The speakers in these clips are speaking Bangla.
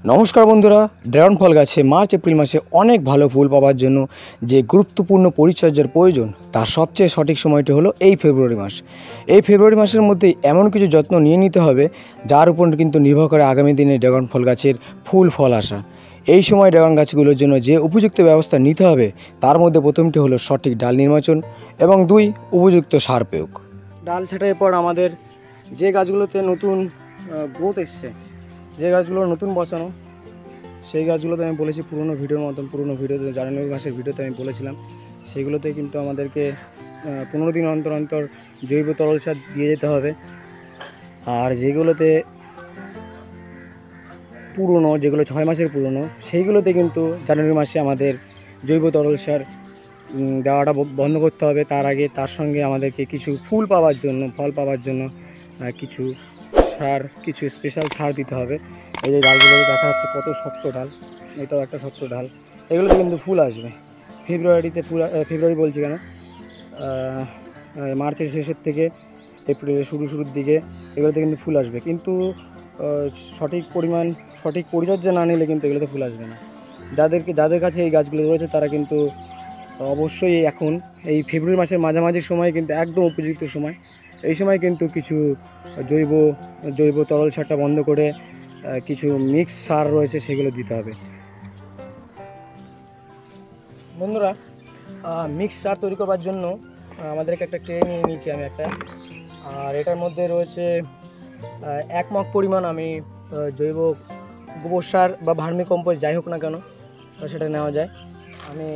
নমস্কার বন্ধুরা, ড্রাগন ফল গাছে মার্চ এপ্রিল মাসে অনেক ভালো ফুল পাওয়ার জন্য যে গুরুত্বপূর্ণ পরিচর্যার প্রয়োজন তার সবচেয়ে সঠিক সময়টি হলো এই ফেব্রুয়ারি মাস। এই ফেব্রুয়ারি মাসের মধ্যেই এমন কিছু যত্ন নিয়ে নিতে হবে যার উপর কিন্তু নির্ভর করে আগামী দিনে ড্রাগন ফল গাছের ফুল ফল আসা। এই সময় ড্রাগন গাছগুলোর জন্য যে উপযুক্ত ব্যবস্থা নিতে হবে তার মধ্যে প্রথমটি হলো সঠিক ডাল নির্বাচন এবং 2 উপযুক্ত সার প্রয়োগ। ডাল ছাঁটাইয়ের পর আমাদের যে গাছগুলোতে নতুন গ্রোথ এসছে, যে গাছগুলো নতুন বসানো, সেই গাছগুলোতে আমি বলেছি পুরনো ভিডিওতে জানুয়ারি মাসের ভিডিওতে আমি বলেছিলাম, সেইগুলোতে কিন্তু আমাদেরকে 15 দিন অন্তর অন্তর জৈব তরল সার দিয়ে যেতে হবে। আর যেগুলোতে পুরনো, যেগুলো 6 মাসের পুরনো, সেইগুলোতে কিন্তু জানুয়ারি মাসে আমাদের জৈব তরল সার দেওয়াটা বন্ধ করতে হবে। তার আগে তার সঙ্গে আমাদেরকে কিছু ফল পাওয়ার জন্য কিছু স্পেশাল সার দিতে হবে। এই যে ডালগুলো দেখা যাচ্ছে কত শক্ত ডাল, এটাও একটা শক্ত ডাল, এগুলোতে কিন্তু ফুল আসবে ফেব্রুয়ারি বলছি কেন, মার্চের শেষের থেকে এপ্রিলের শুরুর দিকে এগুলোতে কিন্তু ফুল আসবে, কিন্তু সঠিক পরিচর্যা না নিলে কিন্তু এগুলোতে ফুল আসবে না। যাদের কাছে এই গাছগুলো রয়েছে তারা কিন্তু অবশ্যই এখন এই ফেব্রুয়ারি মাসের মাঝামাঝি সময় কিন্তু একদম উপযুক্ত সময়। এই সময় কিন্তু কিছু জৈব তরল সারটা বন্ধ করে কিছু মিক্স সার রয়েছে সেগুলো দিতে হবে। বন্ধুরা, মিক্স সার তৈরি করবার জন্য আমাদেরকে একটা ট্রে নিয়ে নিয়েছি আমি একটা, আর এটার মধ্যে রয়েছে 1 মগ পরিমাণ আমি জৈব গোবর সার বা ভার্মি কম্পোস্ট যাই হোক না কেন সেটা নেওয়া যায়। আমি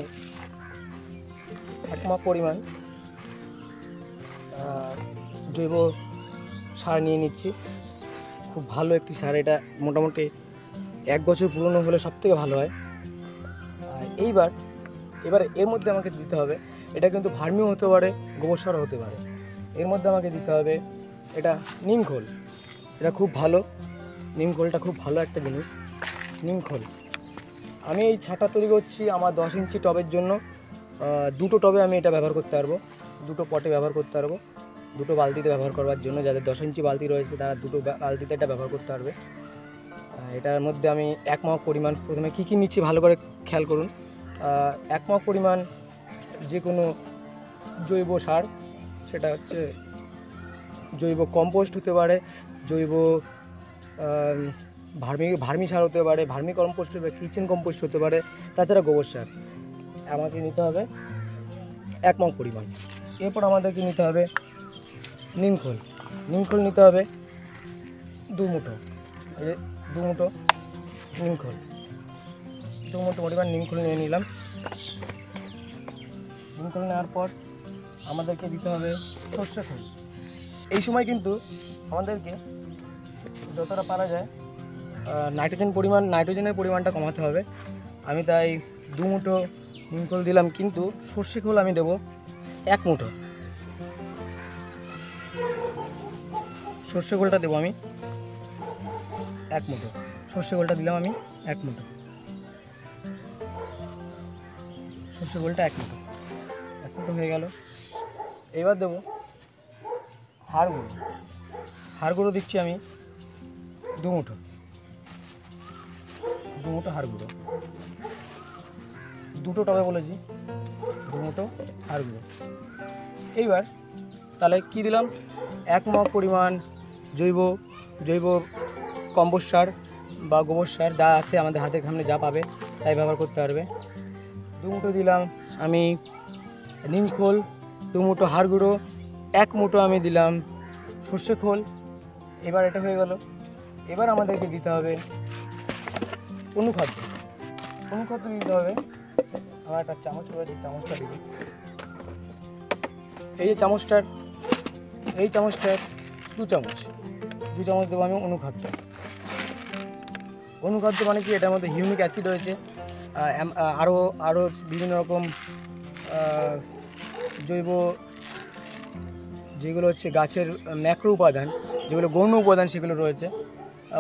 1 মগ পরিমাণ জৈব সার নিয়ে নিচ্ছি। খুব ভালো একটি সার, এটা মোটামুটি 1 বছর পুরনো হলে সবথেকে ভালো হয়। এইবার এর মধ্যে আমাকে দিতে হবে, এটা কিন্তু ভার্মিও হতে পারে, গোবর সারও হতে পারে, এর মধ্যে আমাকে দিতে হবে এটা নিমখোল। এটা খুব ভালো, নিমখোলটা খুব ভালো একটা জিনিস। নিমখোল আমি এই ছাঁটা তৈরি করছি আমার 10 ইঞ্চি টবের জন্য। 2টো টবে আমি এটা ব্যবহার করতে পারবো, 2টো পটে ব্যবহার করতে পারবো, 2টো বালতিতে ব্যবহার করবার জন্য। যাদের 10 ইঞ্চি বালতি রয়েছে তারা 2টো বালতিতে এটা ব্যবহার করতে পারবে। এটার মধ্যে আমি 1 মগ পরিমাণ, প্রথমে কী নিচ্ছি ভালো করে খেয়াল করুন। 1 মগ পরিমাণ যে কোনো জৈব সার, সেটা হচ্ছে জৈব কম্পোস্ট হতে পারে, জৈব ভার্মি সার হতে পারে, ভার্মি কম্পোস্ট হতে পারে, কিচেন কম্পোস্ট হতে পারে, তাছাড়া গোবর সার আমাকে নিতে হবে 1 মগ পরিমাণ। এরপর আমাদেরকে নিতে হবে নিমখোল নিতে হবে 2 মুঠো। এই যে 2 মুঠো পরিমাণ নিমখোল নিয়ে নিলাম। নিমখোল নেওয়ার পর আমাদেরকে দিতে হবে সর্ষে খোল। এই সময় কিন্তু আমাদেরকে যতটা পারা যায় নাইট্রোজেনের পরিমাণটা কমাতে হবে। আমি তাই 2 মুঠো নিমখোল দিলাম, কিন্তু সর্ষে খোল আমি দেবো 1 মুঠো। সর্ষে খোলটা দেবো আমি 1 মুঠো। সর্ষে খোলটা দিলাম আমি 1 মুঠো। সর্ষে খোলটা 1 মুঠো হয়ে গেল। এবার দেবো হাড় গুঁড়ো দিচ্ছি আমি 2 মুঠো। 2 মুঠো হাড় গুঁড়ো, 2টো টবে বলেছি, 2 মুঠো হাড় গুঁড়ো। এইবার তাহলে কি দিলাম, 1 মগ পরিমাণ জৈব কম্পোস্ট সার বা গোবর সার যা আছে আমাদের হাতের সামনে যা পাবে তাই ব্যবহার করতে পারবে। 2 মুঠো দিলাম আমি নিমখোল, 2 মুঠো হাড় গুঁড়ো, 1 মুঠো আমি দিলাম সর্ষে খোল। এবার এটা হয়ে গেল। এবার আমাদেরকে দিতে হবে অনুখাদ্য দিতে হবে। আমার একটা চামচ রয়েছে, চামচটা দিবি। এই চামচটার 2 চামচ দেবো আমি অনুখাদ্য। মানে কি, এটার মধ্যে হিউমিক অ্যাসিড রয়েছে, আরও বিভিন্ন রকম জৈব যেগুলো হচ্ছে গাছের ম্যাক্রো উপাদান, যেগুলো গৌণ উপাদান সেগুলো রয়েছে।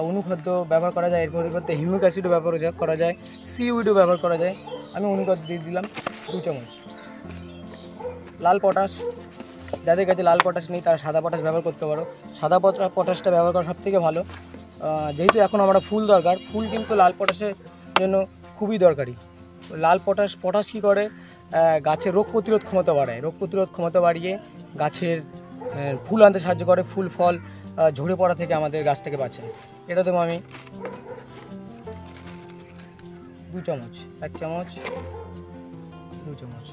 অনুখাদ্য ব্যবহার করা যায়, এর পরিবর্তে হিউমিক অ্যাসিডও ব্যবহার করা যায়, সিউইডও ব্যবহার করা যায়। আমি অনুখাদ্য দিয়ে দিলাম 2 চামচ। লাল পটাশ, যাদের কাছে লাল পটাশ নেই তারা সাদা পটাশ ব্যবহার করতে পারো। সাদা পটাশটা ব্যবহার করা সবথেকে ভালো। যেহেতু এখন আমরা ফুল দরকার, ফুল কিন্তু লাল পটাশের জন্য খুবই দরকারি। লাল পটাশ কী করে, গাছের রোগ প্রতিরোধ ক্ষমতা বাড়ায়, রোগ প্রতিরোধ ক্ষমতা বাড়িয়ে গাছের ফুল আনতে সাহায্য করে, ফুল ফল ঝরে পড়া থেকে আমাদের গাছটাকে বাঁচায়। এটা দেবো আমি 2 চামচ, 1 চামচ, 2 চামচ।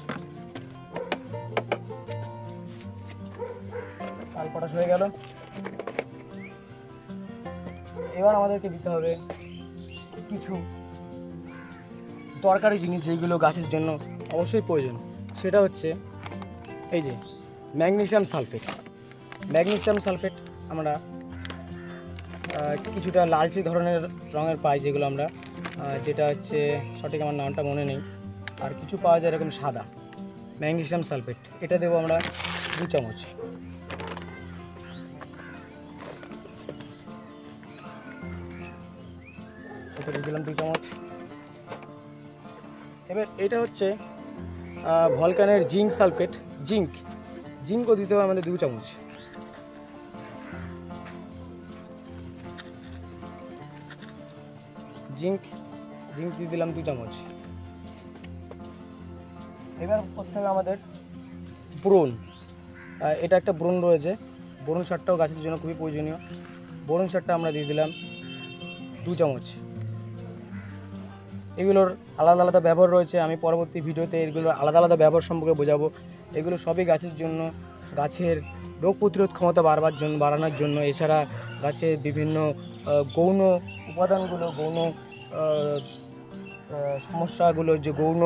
লাল পটাশ হয়ে গেল। এবার আমাদেরকে দিতে হবে কিছু দরকারি জিনিস যেগুলো গাছের জন্য অবশ্যই প্রয়োজন। সেটা হচ্ছে এই যে ম্যাগনেসিয়াম সালফেট। ম্যাগনেসিয়াম সালফেট আমরা কিছুটা লালচে ধরনের রঙের পাই, যেগুলো আমরা যেটা হচ্ছে সঠিক আমার নামটা মনে নেই, আর কিছু পাওয়া যায় এরকম সাদা ম্যাগনেসিয়াম সালফেট। এটা দেবো আমরা 2 চামচ। এটা দিয়ে দিলাম 2 চামচ। এবার এটা হচ্ছে ভলকানের জিঙ্ক সালফেট, জিঙ্কও দিতে হবে আমাদের 2 চামচ। জিঙ্ক দিয়ে দিলাম 2 চামচ। এবার করতে হবে আমাদের বোরন। এটা একটা বোরন রয়েছে, বোরন সারটাও গাছের জন্য খুবই প্রয়োজনীয়। বোরন সারটা আমরা দিয়ে দিলাম 2 চামচ। এগুলোর আলাদা আলাদা ব্যবহার রয়েছে, আমি পরবর্তী ভিডিওতে এগুলোর আলাদা আলাদা ব্যবহার সম্পর্কে বোঝাবো। এগুলো সবই গাছের জন্য, গাছের রোগ প্রতিরোধ ক্ষমতা বাড়ানোর জন্য। এছাড়া গাছের বিভিন্ন গৌণ উপাদানগুলো, গৌণ সমস্যাগুলো, যে গৌণ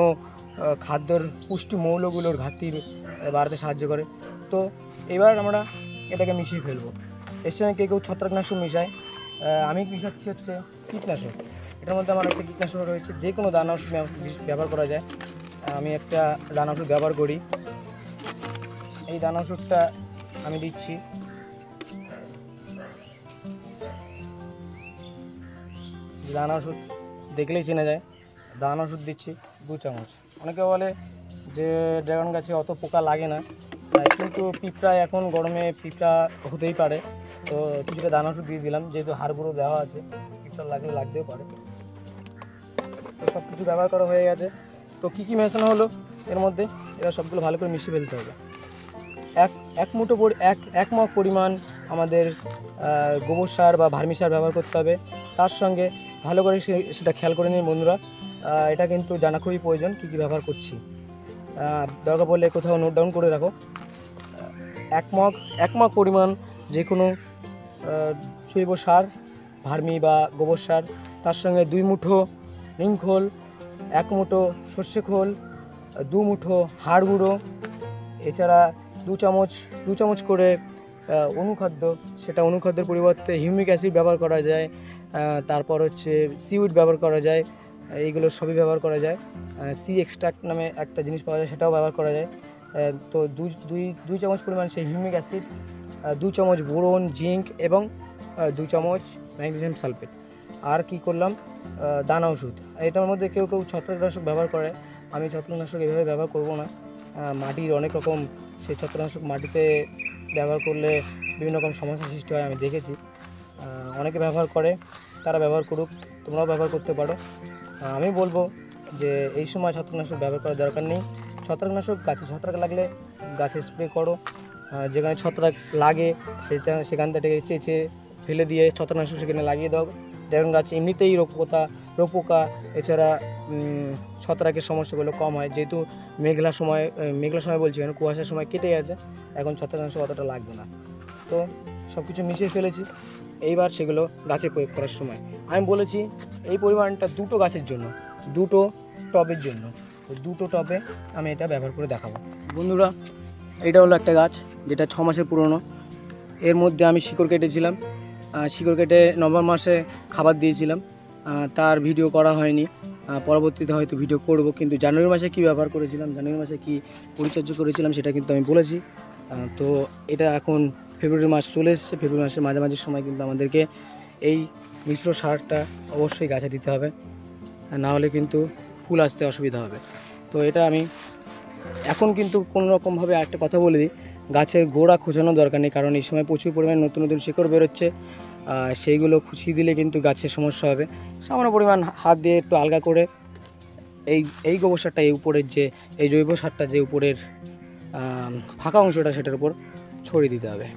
খাদ্যর পুষ্টি মৌলগুলোর ঘাটতি বাড়াতে সাহায্য করে। তো এবার আমরা এটাকে মিশিয়ে ফেলবো। এর সঙ্গে কেউ ছত্রাকনাশক মিশায়, আমি মিশাচ্ছি হচ্ছে কীটনাশক। এটার মধ্যে আমার একটা কীটনাশক রয়েছে, যে কোনো দানা ওষুধ ব্যবহার করা যায়। আমি একটা দানা ওষুধ ব্যবহার করি। এই দানা ওষুধটা আমি দিচ্ছি দানা ওষুধ দেখলেই চেনা যায়, দানা ওষুধ দিচ্ছি 2 চামচ। অনেকে বলে যে ড্রাগন গাছে অত পোকা লাগে না, কিন্তু পিঁপড়া, এখন গরমে পিঁপড়া হতেই পারে। তো কিছুটা দানা ওষুধ দিয়ে দিলাম, যেহেতু হাড় গুঁড়ো দেওয়া আছে, পিঁপড়া লাগতেও পারে। তো সব কিছু ব্যবহার করা হয়ে গেছে। তো কী মেশানো হলো এর মধ্যে, এবার সবগুলো ভালো করে মিশিয়ে ফেলতে হবে। এক মগ পরিমাণ আমাদের গোবর সার বা ভার্মি সার ব্যবহার করতে হবে। তার সঙ্গে ভালো করে সেটা খেয়াল করে নিন বন্ধুরা, এটা কিন্তু জানা খুবই প্রয়োজন কী ব্যবহার করছি। দরকার পড়লে কোথাও নোট ডাউন করে রাখো। এক মগ পরিমাণ যে কোনো জৈব সার, ভার্মি বা গোবর সার, তার সঙ্গে 2 মুঠো নিমখোল, 1 মুঠো সর্ষে খোল, 2 মুঠো হাড় গুঁড়ো, এছাড়া 2 চামচ করে অনুখাদ্য। সেটা অনুখাদ্যের পরিবর্তে হিউমিক অ্যাসিড ব্যবহার করা যায়, তারপর হচ্ছে সিউইড ব্যবহার করা যায়। এইগুলো সবই ব্যবহার করা যায়। সি এক্সট্রাক্ট নামে একটা জিনিস পাওয়া যায়, সেটাও ব্যবহার করা যায়। তো 2 চামচ পরিমাণ সেই হিউমিক অ্যাসিড, 2 চামচ বোরন, জিঙ্ক এবং 2 চামচ ম্যাগনেসিয়াম সালফেট। আর কি করলাম, দানা ওষুধ। এটার মধ্যে কেউ ছত্রাকনাশক ব্যবহার করে, আমি ছত্রাকনাশক এভাবে ব্যবহার করব না। মাটির অনেক রকম সেই ছত্রাকনাশক মাটিতে ব্যবহার করলে বিভিন্ন রকম সমস্যার সৃষ্টি হয়, আমি দেখেছি। অনেকে ব্যবহার করে, তারা ব্যবহার করুক, তোমরাও ব্যবহার করতে পারো। আমি বলবো যে এই সময় ছত্রাকনাশক ব্যবহার করার দরকার নেই। ছত্রাকনাশক গাছে ছত্রাক লাগলে গাছে স্প্রে করো, যেখানে ছত্রাক লাগে সেখান থেকে চেঁচে ফেলে দিয়ে ছত্রাকনাশক সেখানে লাগিয়ে দাও। ড্রাগন গাছ এমনিতেই রোগ পোকা এছাড়া ছত্রাকের সমস্যাগুলো কম হয়, যেহেতু মেঘলার সময় বলছি, কারণ কুয়াশার সময় কেটে গেছে, এখন ছত্রাকনাশক অতটা লাগবে না। তো সব কিছু মিশিয়ে ফেলেছি, এইবার সেগুলো গাছে প্রয়োগ করার সময় আমি বলেছি এই পরিমাণটা 2টো গাছের জন্য, 2টো টবের জন্য। তো 2টো টবে আমি এটা ব্যবহার করে দেখাবো বন্ধুরা। এটা হলো একটা গাছ যেটা 6 মাসের পুরনো। এর মধ্যে আমি শিকড় কেটেছিলাম, শিকড় কেটে নভেম্বর মাসে খাবার দিয়েছিলাম, তার ভিডিও করা হয়নি। পরবর্তীতে হয়তো ভিডিও করব, কিন্তু জানুয়ারি মাসে কী ব্যবহার করেছিলাম, জানুয়ারি মাসে কী পরিচর্যা করেছিলাম সেটা কিন্তু আমি বলেছি। তো এটা এখন ফেব্রুয়ারি মাস চলে এসেছে, ফেব্রুয়ারি মাসের মাঝামাঝি সময় কিন্তু আমাদেরকে এই মিশ্র সারটা অবশ্যই গাছে দিতে হবে, না হলে কিন্তু ফুল আসতে অসুবিধা হবে। তো এটা আমি এখন কিন্তু কোনো রকমভাবে আরেকটা কথা বলে দিই, গাছের গোড়া খোঁচানোর দরকার নেই, কারণ এই সময় প্রচুর পরিমাণে নতুন নতুন শিকড় বেরোচ্ছে। সেইগুলো খুঁচিয়ে দিলে কিন্তু গাছের সমস্যা হবে। সামান্য পরিমাণ হাত দিয়ে একটু আলগা করে এই গোবর সারটা এই উপরের যে এই জৈব সারটা যে উপরের ফাঁকা অংশটা সেটার উপর ছড়িয়ে দিতে হবে।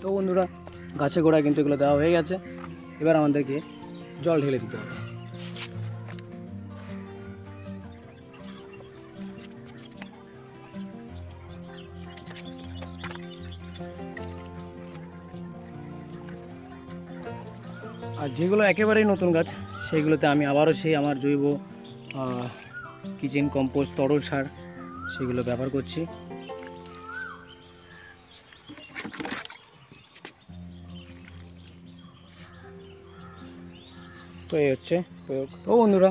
তো বন্ধুরা, গাছের গোড়ায় কিন্তু এগুলো দেওয়া হয়ে গেছে। এবার আমাদেরকে জল ঢেলে দিতে হবে। আর যেগুলো একেবারেই নতুন গাছ সেইগুলোতে আমি আবারও সেই আমার জৈব কিচেন কম্পোস্ট তরল সার সেগুলো ব্যবহার করছি। তো এই হচ্ছে প্রয়োগ। তো বন্ধুরা,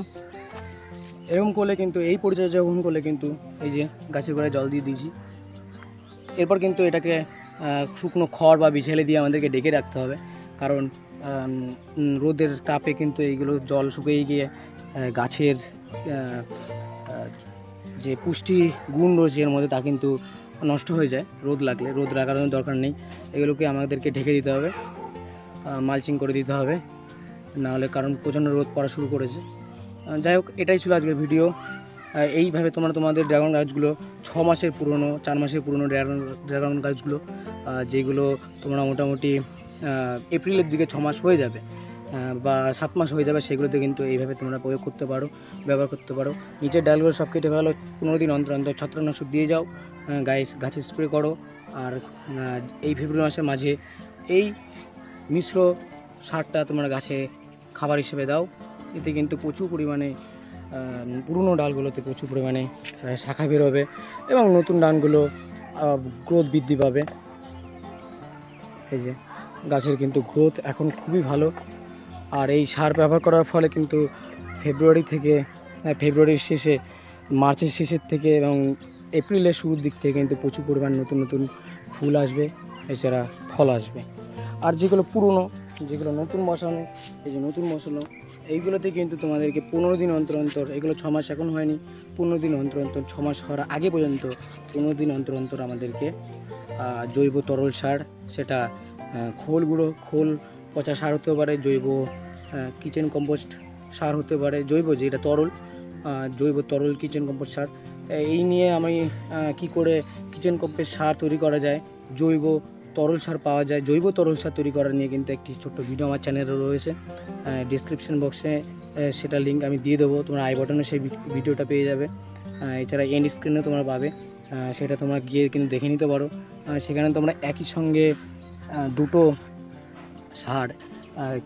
এরকম করলে কিন্তু এই পরিচর্যা গ্রহণ করলে কিন্তু এই যে গাছের গোড়ায় জল দিয়ে দিয়েছি, এরপর কিন্তু এটাকে শুকনো খড় বা বিছালে দিয়ে আমাদেরকে ডেকে রাখতে হবে। কারণ রোদের তাপে কিন্তু এইগুলো জল শুকিয়ে গিয়ে গাছের যে পুষ্টি গুণ রয়েছে এর মধ্যে তা কিন্তু নষ্ট হয়ে যায় রোদ লাগলে। রোদ লাগানোর দরকার নেই, এগুলোকে আমাদেরকে ঢেকে দিতে হবে, মালচিং করে দিতে হবে, নাহলে কারণ প্রচণ্ড রোদ পড়া শুরু করেছে। যাই হোক, এটাই ছিল আজকের ভিডিও। এইভাবে তোমরা তোমাদের ড্রাগন গাছগুলো 6 মাসের পুরনো 4 মাসের পুরনো ড্রাগন গাছগুলো যেগুলো তোমরা মোটামুটি এপ্রিলের দিকে 6 মাস হয়ে যাবে বা 7 মাস হয়ে যাবে, সেগুলোতে কিন্তু এইভাবে তোমরা প্রয়োগ করতে পারো, ব্যবহার করতে পারো। নিচের ডালগুলো সব কেটে ফেলো, 15 দিন অন্তর অন্তর ছত্রাকনাশক দিয়ে যাও, গাছে স্প্রে করো। আর এই ফেব্রুয়ারি মাসের মাঝে এই মিশ্র সারটা তোমরা গাছে খাবার হিসেবে দাও। এতে কিন্তু প্রচুর পরিমাণে পুরনো ডালগুলোতে প্রচুর পরিমাণে শাখা বেরোবে এবং নতুন ডালগুলো গ্রোথ বৃদ্ধি পাবে। এই যে গাছের কিন্তু গ্রোথ এখন খুবই ভালো। আর এই সার ব্যবহার করার ফলে কিন্তু ফেব্রুয়ারির শেষে, মার্চের শেষের থেকে এবং এপ্রিলের শুরুর দিক থেকে কিন্তু প্রচুর পরিমাণ নতুন নতুন ফুল আসবে, এছাড়া ফল আসবে। আর যেগুলো পুরনো, যেগুলো নতুন বসানো, এই যে নতুন বসানো, এইগুলোতে কিন্তু তোমাদেরকে 15 দিন অন্তর অন্তর, এগুলো 6 মাস এখন হয়নি, 15 দিন অন্তর অন্তর, 6 মাস হওয়ার আগে পর্যন্ত 15 দিন অন্তর অন্তর আমাদেরকে জৈব তরল সার, সেটা খোল পচা সার হতে পারে, জৈব কিচেন কম্পোস্ট সার হতে পারে, জৈব যেটা তরল, জৈব তরল কিচেন কম্পোস্ট সার, এই নিয়ে আমি কি করে কিচেন কম্পোস্ট সার তৈরি করা যায়, জৈব তরল সার পাওয়া যায়, জৈব তরল সার তৈরি করা নিয়ে কিন্তু একটি ছোট্ট ভিডিও আমার চ্যানেলে রয়েছে। ডিসক্রিপশন বক্সে সেটা লিঙ্ক আমি দিয়ে দেবো, তোমরা আই বাটনে সেই ভিডিওটা পেয়ে যাবে। এছাড়া এন্ড স্ক্রিনে তোমরা পাবে, সেটা তোমরা গিয়ে কিন্তু দেখে নিতে পারো। সেখানে তোমরা একই সঙ্গে দুটো সার,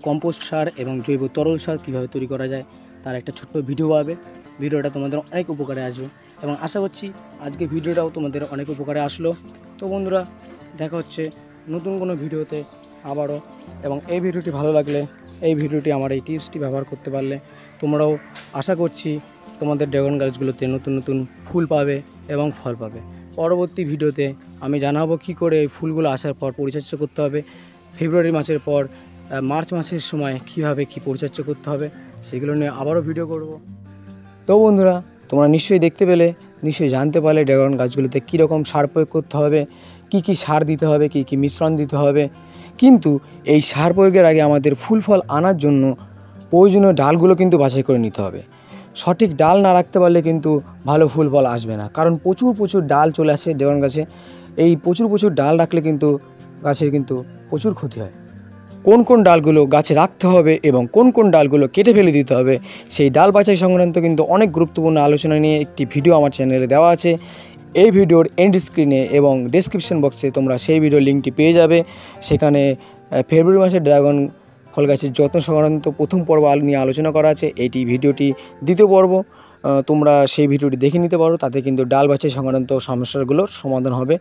কম্পোস্ট সার এবং জৈব তরল সার কীভাবে তৈরি করা যায় তার একটা ছোট্ট ভিডিও পাবে। ভিডিওটা তোমাদের অনেক উপকারে আসবে এবং আশা করছি আজকে ভিডিওটাও তোমাদের অনেক উপকারে আসলো। তো বন্ধুরা, দেখা হচ্ছে নতুন কোনো ভিডিওতে আবারও। এবং এই ভিডিওটি ভালো লাগলে, এই ভিডিওটি আমার এই টিপসটি ব্যবহার করতে পারলে তোমরাও আশা করছি তোমাদের ড্রাগন গাছগুলোতে নতুন নতুন ফুল পাবে এবং ফল পাবে। পরবর্তী ভিডিওতে আমি জানাবো কী করে এই ফুলগুলো আসার পর পরিচর্যা করতে হবে, ফেব্রুয়ারি মাসের পর মার্চ মাসের সময় কীভাবে কী পরিচর্যা করতে হবে সেগুলো নিয়ে আবারও ভিডিও করব। তো বন্ধুরা, তোমরা নিশ্চয়ই দেখতে পেলে, নিশ্চয়ই জানতে পারলে ড্রাগন গাছগুলোতে কীরকম সার প্রয়োগ করতে হবে, কি কি সার দিতে হবে, কি কি মিশ্রণ দিতে হবে। কিন্তু এই সার প্রয়োগের আগে আমাদের ফুল ফল আনার জন্য প্রয়োজনীয় ডালগুলো কিন্তু বাছাই করে নিতে হবে। সঠিক ডাল না রাখতে পারলে কিন্তু ভালো ফুল ফল আসবে না, কারণ প্রচুর ডাল চলে আসে ড্রাগন গাছে। এই প্রচুর ডাল রাখলে কিন্তু গাছের কিন্তু প্রচুর ক্ষতি হয়। কোন কোন ডালগুলো গাছে রাখতে হবে এবং কোন কোন ডালগুলো কেটে ফেলে দিতে হবে, সেই ডাল বাছাই সংক্রান্ত কিন্তু অনেক গুরুত্বপূর্ণ আলোচনা নিয়ে একটি ভিডিও আমার চ্যানেলে দেওয়া আছে। এই ভিডিওর এন্ড স্ক্রিনে এবং ডেসক্রিপশন বক্সে তোমরা সেই ভিডিওর লিঙ্কটি পেয়ে যাবে। সেখানে ফেব্রুয়ারি মাসে ড্রাগন ফল গাছের যত্ন সংক্রান্ত প্রথম পর্ব নিয়ে আলোচনা করা আছে। এইটি ভিডিওটি দ্বিতীয় পর্ব, তোমরা সেই ভিডিওটি দেখে নিতে পারো, তাতে কিন্তু ডাল বাছাই সংক্রান্ত সমস্যাগুলোর সমাধান হবে।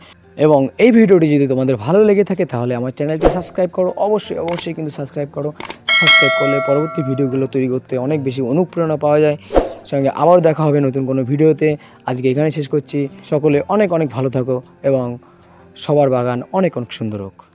এবং এই ভিডিওটি যদি তোমাদের ভালো লেগে থাকে তাহলে আমার চ্যানেলটি সাবস্ক্রাইব করো, অবশ্যই কিন্তু সাবস্ক্রাইব করো। সাবস্ক্রাইব করলে পরবর্তী ভিডিওগুলো তৈরি করতে অনেক বেশি অনুপ্রেরণা পাওয়া যায়। সঙ্গে আবার দেখা হবে নতুন কোনো ভিডিওতে। আজকে এখানে শেষ করছি। সকলে অনেক ভালো থাকো এবং সবার বাগান অনেক অনেক সুন্দর হোক।